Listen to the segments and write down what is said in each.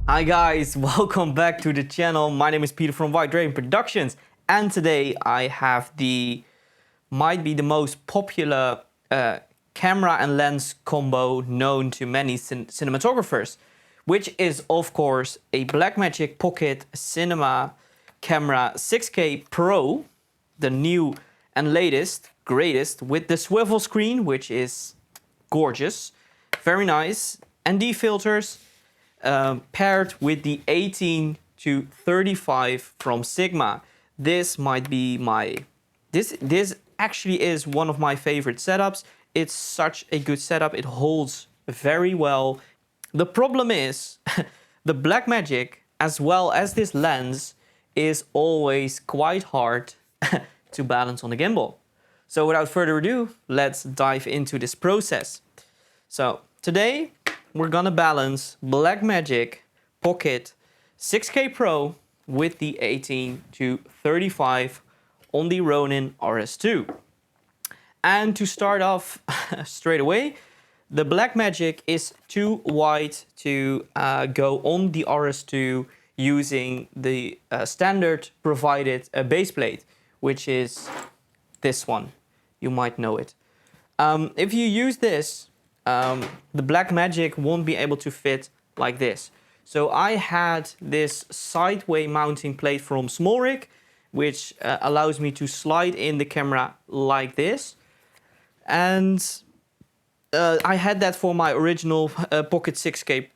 Hi guys, welcome back to the channel. My name is Peter from White Dragon Productions, and today I have might be the most popular camera and lens combo known to many cinematographers, which is of course a Blackmagic Pocket Cinema Camera 6K Pro, the new and latest, greatest, with the swivel screen, which is gorgeous, very nice, ND filters, paired with the 18 to 35 from Sigma. This might be this actually is one of my favorite setups. It's such a good setup. It holds very well. The problem is the Blackmagic, as well as this lens, is always quite hard to balance on the gimbal. So without further ado, let's dive into this process. So today we're gonna balance Blackmagic Pocket 6K Pro with the 18 to 35 on the Ronin RS2. And to start off straight away, the Blackmagic is too wide to go on the RS2 using the standard provided base plate, which is this one. You might know it. If you use this, the Blackmagic won't be able to fit like this. So I had this sideway mounting plate from Smallrig, which allows me to slide in the camera like this. And I had that for my original Pocket 6K,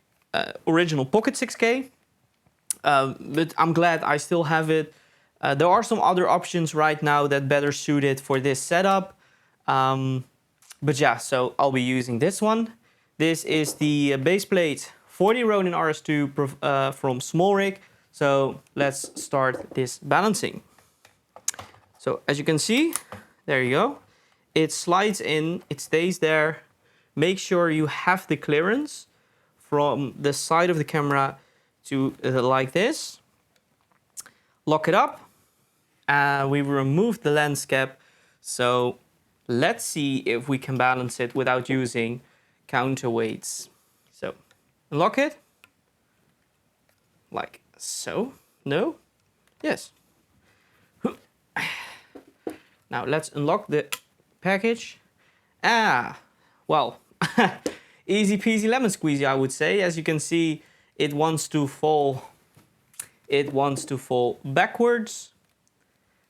but I'm glad I still have it. There are some other options right now that better suited for this setup. But yeah, so I'll be using this one. This is the base plate for the Ronin RS2 from Smallrig. So let's start this balancing. So as you can see, there you go. It slides in, it stays there. Make sure you have the clearance from the side of the camera to like this. Lock it up. We remove the lens cap. So let's see if we can balance it without using counterweights. So unlock it like so. No? Yes. Now let's unlock the package. Well, easy peasy lemon squeezy, I would say. As you can see, it wants to fall backwards,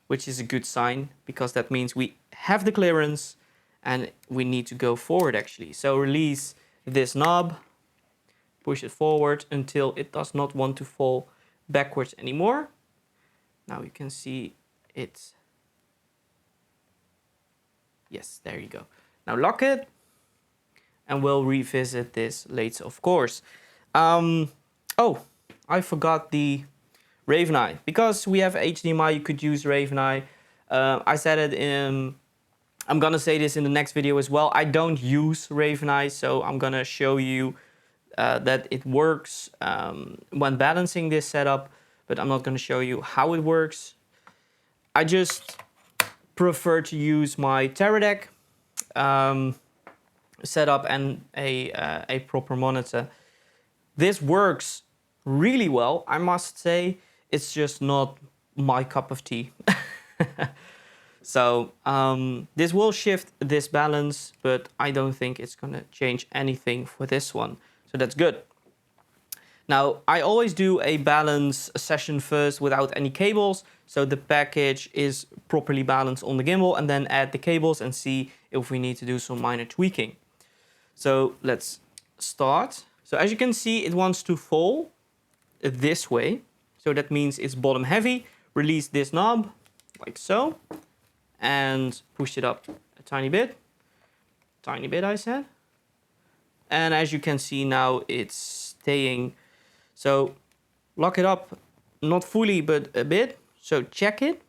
which is a good sign because that means we have the clearance and we need to go forward actually. So release this knob, push it forward until it does not want to fall backwards anymore. Now you can see it. Yes, there you go. Now lock it and we'll revisit this later, of course. Oh, I forgot the Raven Eye. Because we have HDMI, you could use Raven Eye. I said it in, I'm gonna say this in the next video as well. I don't use Raven Eye, so I'm gonna show you that it works when balancing this setup, but I'm not gonna show you how it works. I just prefer to use my Teradek setup and a proper monitor. This works really well, I must say. It's just not my cup of tea. So this will shift this balance, but I don't think it's gonna change anything for this one. So that's good. Now, I always do a balance session first without any cables. So the package is properly balanced on the gimbal, and then add the cables and see if we need to do some minor tweaking. So let's start. So as you can see, it wants to fall this way. So that means it's bottom heavy. Release this knob like so and push it up a tiny bit. Tiny bit, I said. And as you can see now, it's staying. So lock it up, not fully, but a bit. So check it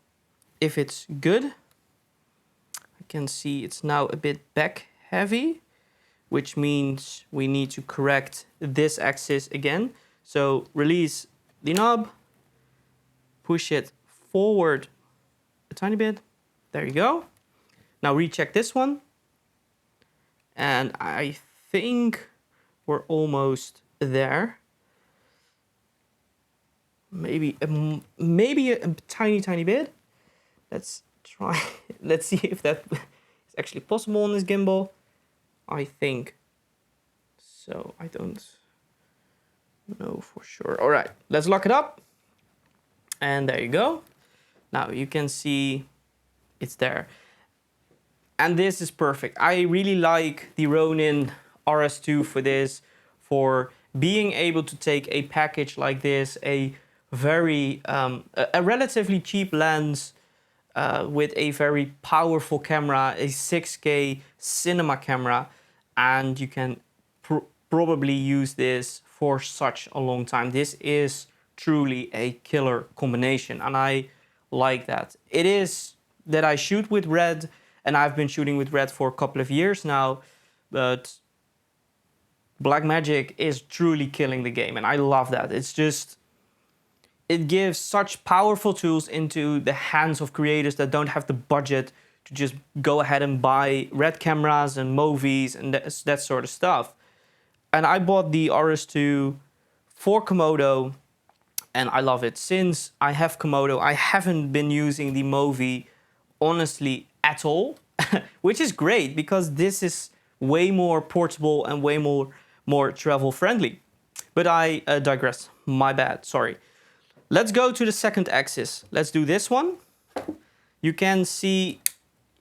if it's good. I can see it's now a bit back heavy, which means we need to correct this axis again. So release the knob, push it forward a tiny bit. There you go. Now recheck this one. And I think we're almost there. maybe a tiny bit. Let's try. Let's see if that is actually possible on this gimbal. I think so. I don't know for sure. All right, let's lock it up. And there you go. Now you can see it's there. And this is perfect. I really like the Ronin RS2 for this, for being able to take a package like this, a very a relatively cheap lens with a very powerful camera, a 6K cinema camera, and you can probably use this for such a long time. This is truly a killer combination, and I like that. It is that I shoot with red, and I've been shooting with red for a couple of years now, but blackmagic is truly killing the game, and I love that. It's just, it gives such powerful tools into the hands of creators that don't have the budget to just go ahead and buy red cameras and movies and that sort of stuff. And I bought the RS2 for Komodo, and I love it. Since I have Komodo, I haven't been using the Movi honestly at all, which is great because this is way more portable and way more travel friendly. But I digress. My bad. Sorry. Let's go to the second axis. Let's do this one. You can see,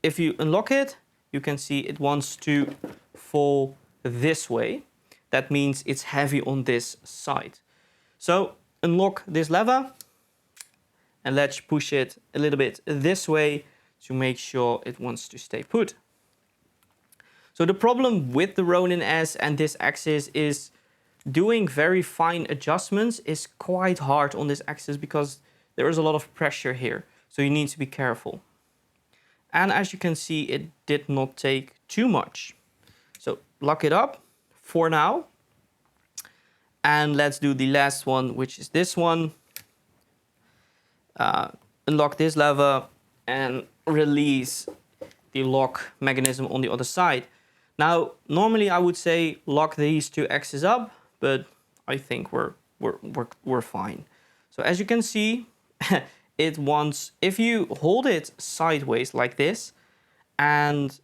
if you unlock it, you can see it wants to fall this way. That means it's heavy on this side. So unlock this lever and let's push it a little bit this way to make sure it wants to stay put. So the problem with the Ronin S and this axis is doing very fine adjustments is quite hard on this axis because there is a lot of pressure here. So you need to be careful. And as you can see, it did not take too much. So lock it up for now. And let's do the last one, which is this one. Unlock this lever and release the lock mechanism on the other side. Now, normally I would say lock these two axes up, but I think we're fine. So as you can see, it wants, if you hold it sideways like this, and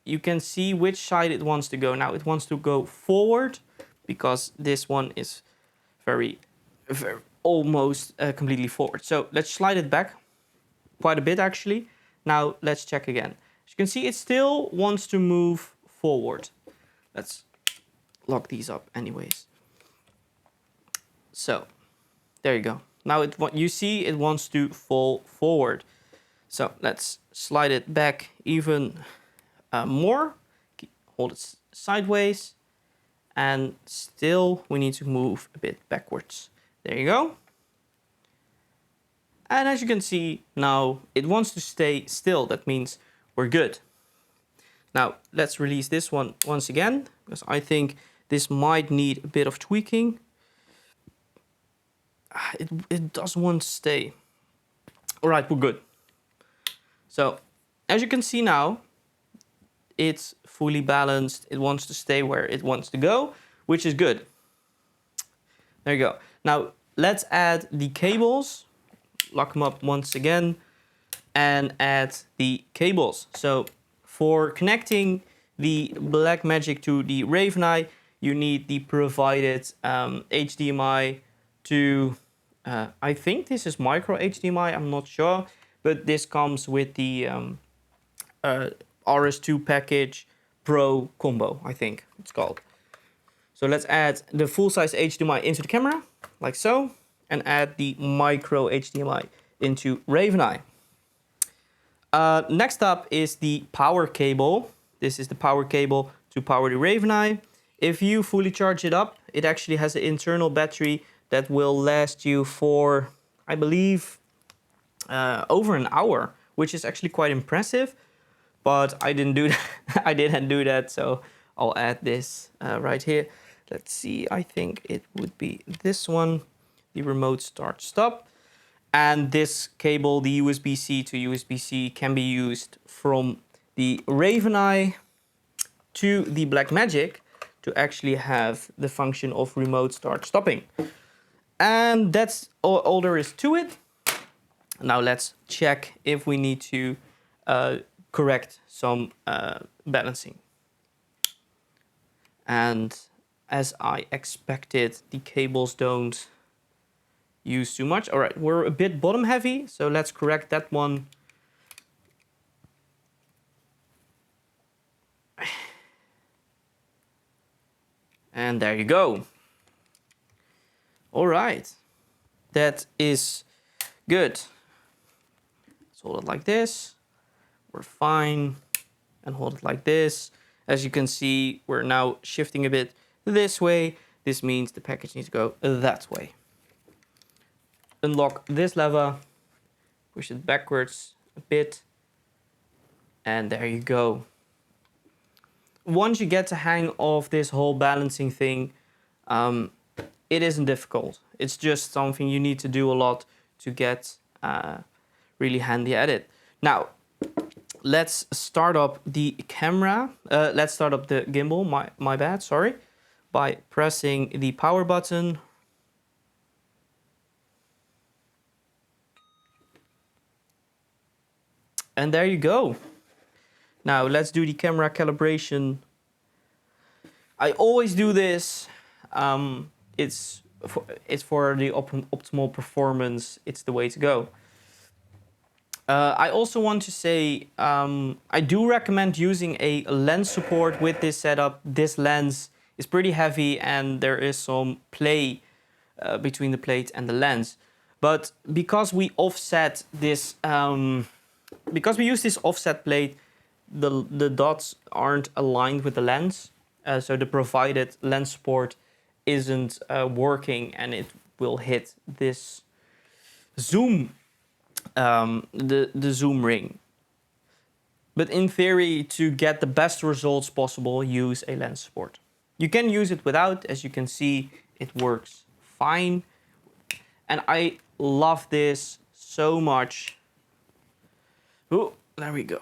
you can see which side it wants to go. Now it wants to go forward because this one is very almost completely forward. So let's slide it back quite a bit actually. Now let's check again. As you can see, it still wants to move forward. Let's lock these up anyways. So there you go. Now you see it wants to fall forward. So let's slide it back even more. Hold it sideways. And still we need to move a bit backwards. There you go. And as you can see, now it wants to stay still. That means we're good. Now let's release this one once again, because I think this might need a bit of tweaking. It doesn't want to stay. All right, we're good. So as you can see now, it's fully balanced. It wants to stay where it wants to go, which is good. There you go. Now let's add the cables. Lock them up once again and add the cables. So for connecting the blackmagic to the Raven, you need the provided HDMI to, I think this is micro HDMI, I'm not sure, but this comes with the RS2 package Pro combo, I think it's called. So let's add the full-size HDMI into the camera, like so, and add the micro HDMI into Raven. Next up is the power cable. This is the power cable to power the Raven. If you fully charge it up, it actually has an internal battery that will last you for, I believe, over an hour, which is actually quite impressive. But I didn't do that. I didn't do that, so I'll add this right here. Let's see, I think it would be this one, the remote start stop. And this cable, the USB-C to USB-C, can be used from the Raven to the blackmagic to actually have the function of remote start stopping. And that's all there is to it. Now let's check if we need to correct some balancing. And as I expected, the cables don't use too much. All right, we're a bit bottom heavy, so let's correct that one. And there you go. All right, that is good. Let's hold it like this. We're fine. And hold it like this. As you can see, we're now shifting a bit this way. This means the package needs to go that way. Unlock this lever, push it backwards a bit, and there you go. Once you get the hang of this whole balancing thing, it isn't difficult. It's just something you need to do a lot to get really handy at it. Now, let's start up the camera. Let's start up the gimbal, my bad, sorry. By pressing the power button. And there you go. Now let's do the camera calibration. I always do this. It's for the optimal performance. It's the way to go. I also want to say I do recommend using a lens support with this setup. This lens is pretty heavy and there is some play between the plate and the lens. But because we offset this, because we use this offset plate, the dots aren't aligned with the lens. So the provided lens support isn't working and it will hit this zoom, the zoom ring. But in theory, to get the best results possible, use a lens support. You can use it without. As you can see, it works fine. And I love this so much. Oh, there we go.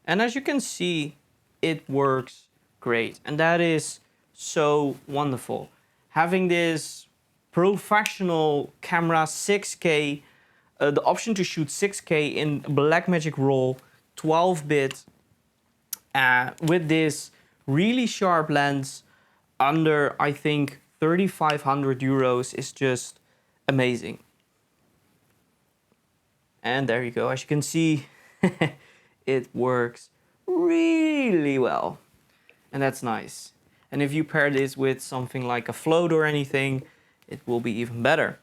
And as you can see, it works great. And that is so wonderful. Having this professional camera 6K, the option to shoot 6K in Blackmagic RAW, 12-bit, with this really sharp lens under, I think, 3,500 euros is just amazing. And there you go. As you can see, it works really well. And that's nice. And if you pair this with something like a float or anything, it will be even better.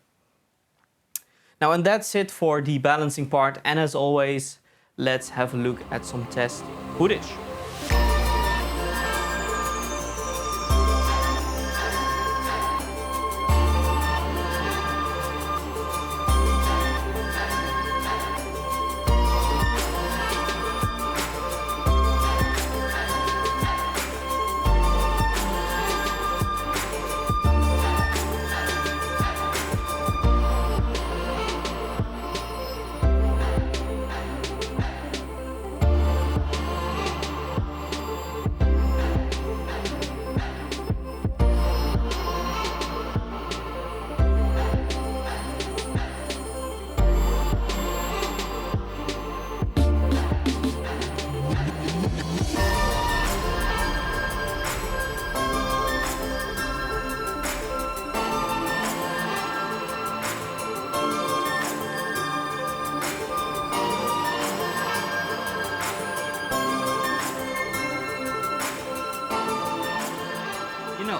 Now, and that's it for the balancing part. And as always, let's have a look at some test footage.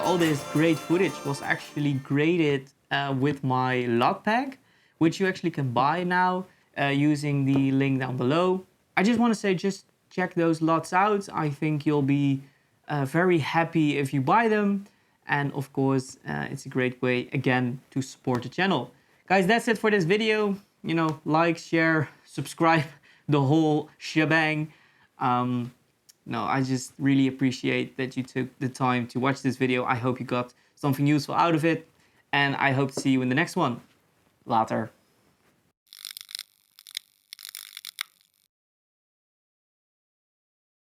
All this great footage was actually graded with my log pack, which you actually can buy now using the link down below. I just want to say, just check those lots out. I think you'll be very happy if you buy them. And of course, it's a great way, again, to support the channel. Guys, that's it for this video. You know, like, share, subscribe, the whole shebang. No, I just really appreciate that you took the time to watch this video. I hope you got something useful out of it. And I hope to see you in the next one. Later.